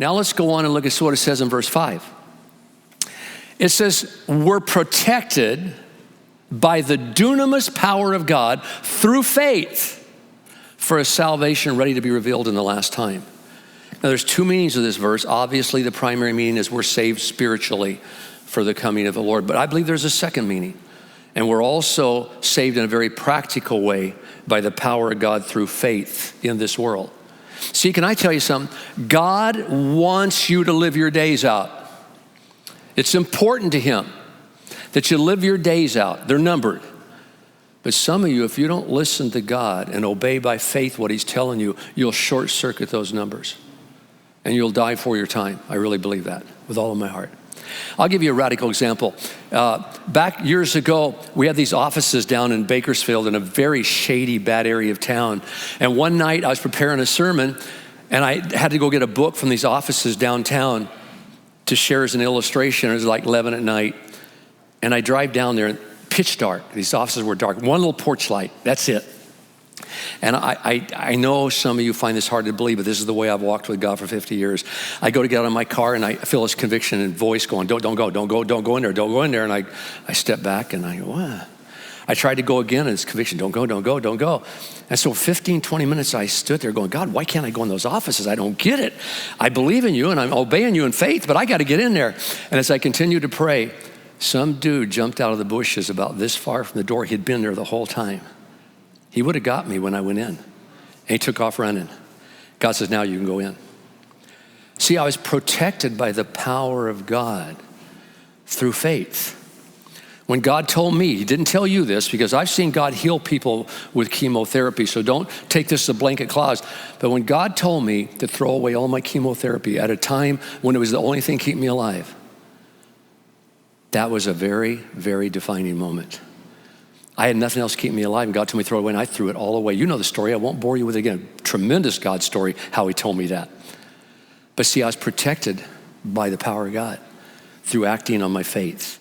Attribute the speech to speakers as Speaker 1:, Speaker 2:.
Speaker 1: Now let's go on and look at what it says in verse 5. It says, we're protected by the dunamis power of God through faith for a salvation ready to be revealed in the last time. Now there's two meanings of this verse. Obviously the primary meaning is we're saved spiritually for the coming of the Lord. But I believe there's a second meaning. And we're also saved in a very practical way by the power of God through faith in this world. See, can I tell you something? God wants you to live your days out. It's important to him that you live your days out. They're numbered. But some of you, if you don't listen to God and obey by faith what he's telling you, you'll short circuit those numbers. And you'll die for your time. I really believe that with all of my heart. I'll give you a radical example. Back years ago, we had these offices down in Bakersfield in a very shady, bad area of town. And one night I was preparing a sermon and I had to go get a book from these offices downtown to share as an illustration. It was like 11 at night. And I drive down there, pitch dark. These offices were dark. One little porch light, that's it. And I know some of you find this hard to believe, but this is the way I've walked with God for 50 years. I go to get out of my car and I feel this conviction and voice going, don't go in there. And I step back and I go, what? I tried to go again and it's conviction, don't go. And so 15, 20 minutes I stood there going, God, why can't I go in those offices? I don't get it. I believe in you and I'm obeying you in faith, but I got to get in there. And as I continued to pray, some dude jumped out of the bushes about this far from the door. He'd been there the whole time. He would have got me when I went in. And he took off running. God says, now you can go in. See, I was protected by the power of God through faith. When God told me, he didn't tell you this because I've seen God heal people with chemotherapy, so don't take this as a blanket clause. But when God told me to throw away all my chemotherapy at a time when it was the only thing keeping me alive, that was a very, very defining moment. I had nothing else to keep me alive, and God told me to throw it away, and I threw it all away. You know the story. I won't bore you with it again. Tremendous God story, how he told me that. But see, I was protected by the power of God through acting on my faith.